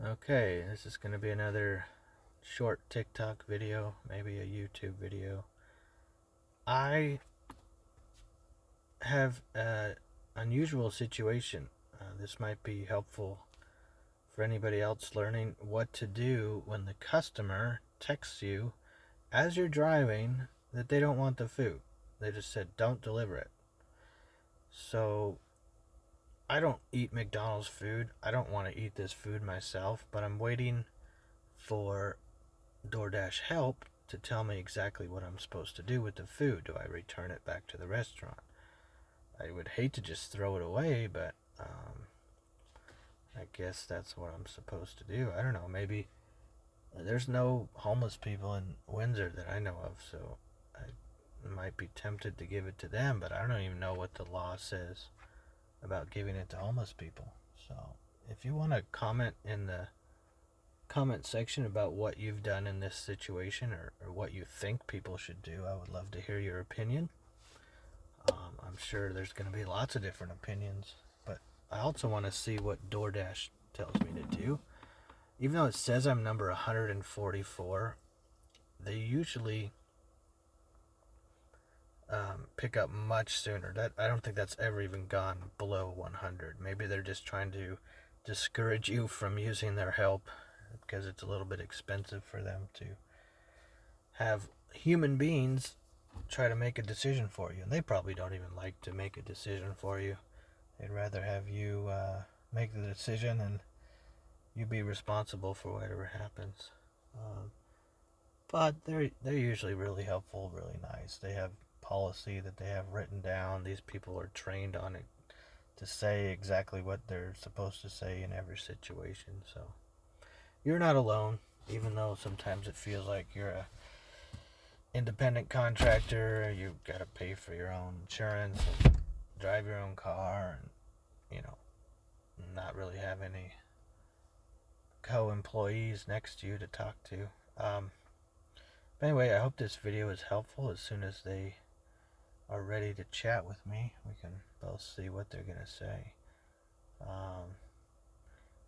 Okay, this is going to be another short TikTok video, maybe a YouTube video. I have an unusual situation. This might be helpful for anybody else learning what to do when the customer texts you as you're driving that they don't want the food. They just said, don't deliver it. So I don't eat McDonald's food. I don't want to eat this food myself, but I'm waiting for DoorDash help to tell me exactly what I'm supposed to do with the food. Do I return it back to the restaurant? I would hate to just throw it away, but I guess that's what I'm supposed to do. I don't know. Maybe there's no homeless people in Windsor that I know of, so I might be tempted to give it to them, but I don't even know what the law says about giving it to homeless people. So if you want to comment in the comment section about what you've done in this situation or what you think people should do, I would love to hear your opinion. I'm sure there's going to be lots of different opinions, but I also want to see what DoorDash tells me to do. Even though it says I'm number 144, they usually pick up much sooner. That I don't think that's ever even gone below 100. Maybe they're just trying to discourage you from using their help because it's a little bit expensive for them to have human beings try to make a decision for you. And they probably don't even like to make a decision for you. They'd rather have you make the decision and you be responsible for whatever happens. But they're usually really helpful, really nice. They have policy that they have written down. These people are trained on it to say exactly what they're supposed to say in every situation. So you're not alone, even though sometimes it feels like you're a independent contractor. You gotta pay for your own insurance and drive your own car, and not really have any co-employees next to you to talk to. But anyway, I hope this video is helpful. As soon as they are ready to chat with me, we can both see what they're gonna say.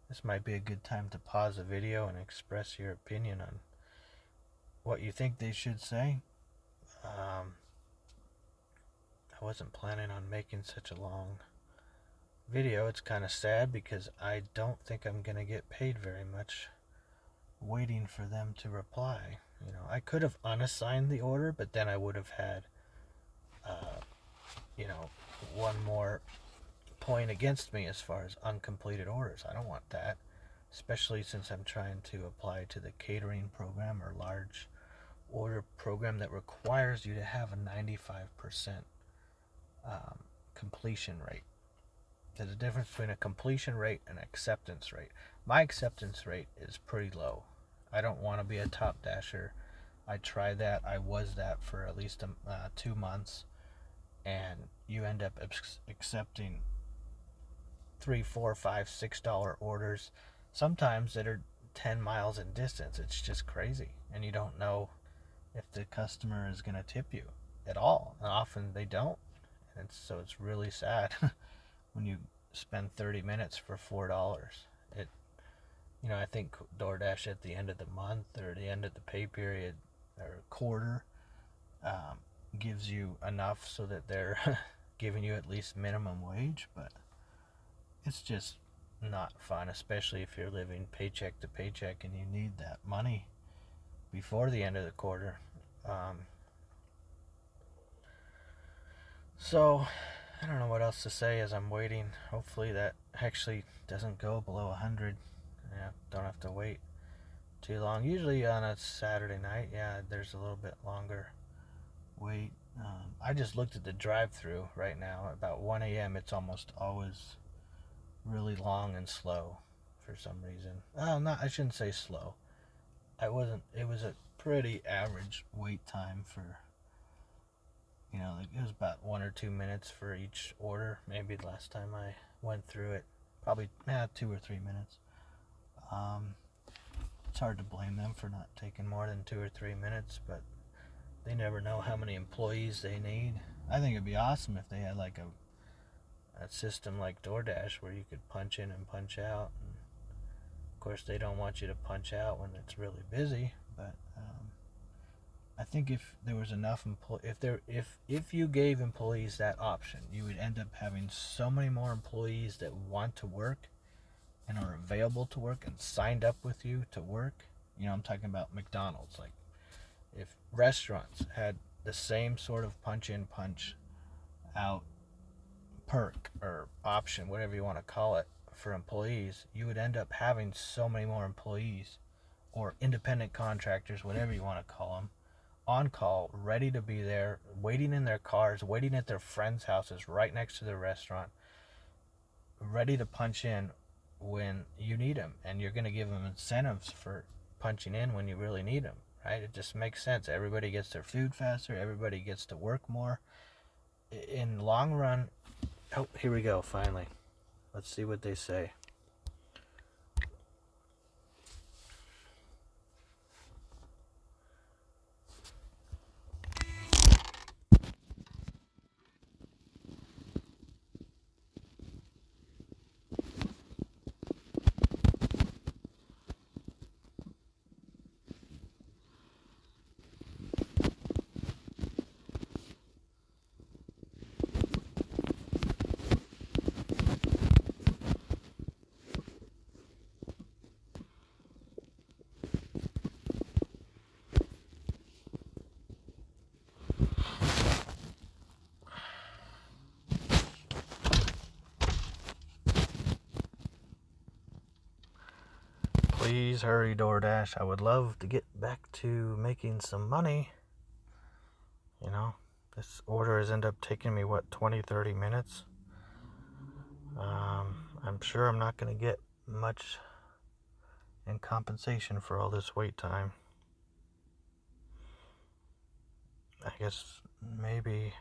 This might be a good time to pause the video and express your opinion on what you think they should say. I wasn't planning on making such a long video. It's kind of sad because I don't think I'm going to get paid very much waiting for them to reply. I could have unassigned the order, but then I would have had, uh, one more point against me as far as uncompleted orders. I don't want that, especially since I'm trying to apply to the catering program or large order program that requires you to have a 95% completion rate. There's a difference between a completion rate and acceptance rate. My acceptance rate is pretty low. I don't want to be a top dasher. I tried that. I was that for at least 2 months, and you end up accepting $3, $4, $5, $6 orders, sometimes that are 10 miles in distance. It's just crazy, and you don't know if the customer is going to tip you at all. And often they don't, and so it's really sad when you spend 30 minutes for $4. I think DoorDash at the end of the month or the end of the pay period or quarter gives you enough so that they're giving you at least minimum wage, but it's just not fun, especially if you're living paycheck to paycheck and you need that money before the end of the quarter. So I don't know what else to say as I'm waiting. Hopefully that actually doesn't go below 100. Don't have to wait too long. Usually on a Saturday night, there's a little bit longer wait. I just looked at the drive-through right now. About 1 a.m. It's almost always really long and slow for some reason. Oh, no, I shouldn't say slow. It was a pretty average wait time for, it was about 1 or 2 minutes for each order. Maybe the last time I went through it, probably 2 or 3 minutes. It's hard to blame them for not taking more than 2 or 3 minutes, but they never know how many employees they need. I think it'd be awesome if they had like a system like DoorDash where you could punch in and punch out. And of course, they don't want you to punch out when it's really busy, but I think if there was enough if you gave employees that option, you would end up having so many more employees that want to work and are available to work and signed up with you to work. You know, I'm talking about McDonald's. Like, if restaurants had the same sort of punch in, punch out perk or option, whatever you want to call it, for employees, you would end up having so many more employees or independent contractors, whatever you want to call them, on call, ready to be there, waiting in their cars, waiting at their friends' houses right next to the restaurant, ready to punch in when you need them. And you're going to give them incentives for punching in when you really need them, right? It just makes sense. Everybody gets their food faster. Everybody gets to work more. In the long run, oh, here we go, finally. Let's see what they say. Please hurry, DoorDash. I would love to get back to making some money. You know, this order has ended up taking me, 20, 30 minutes. I'm sure I'm not going to get much in compensation for all this wait time. I guess maybe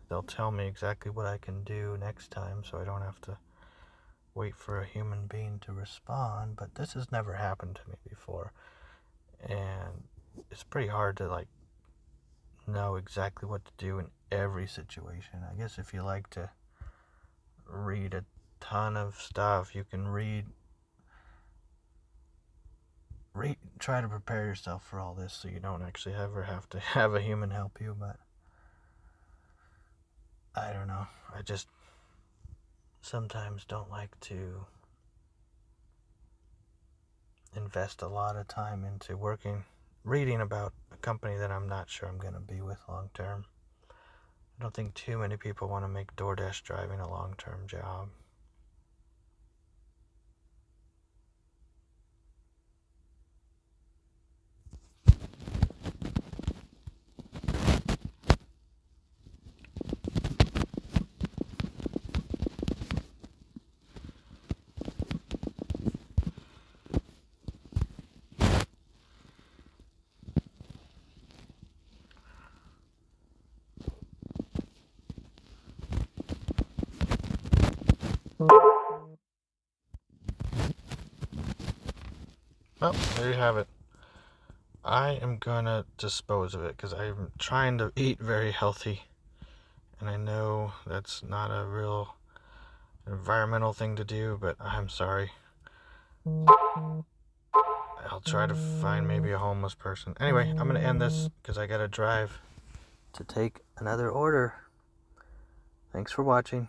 they'll tell me exactly what I can do next time so I don't have to wait for a human being to respond, but this has never happened to me before, and it's pretty hard to know exactly what to do in every situation. I guess if you like to read a ton of stuff, you can read, try to prepare yourself for all this so you don't actually ever have to have a human help you. But I don't know, I just sometimes don't like to invest a lot of time into reading about a company that I'm not sure I'm going to be with long term. I don't think too many people want to make DoorDash driving a long term job. Well, there you have it. I am gonna dispose of it because I'm trying to eat very healthy, and I know that's not a real environmental thing to do, but I'm sorry. I'll try to find maybe a homeless person. Anyway, I'm gonna end this because I gotta drive to take another order. Thanks for watching.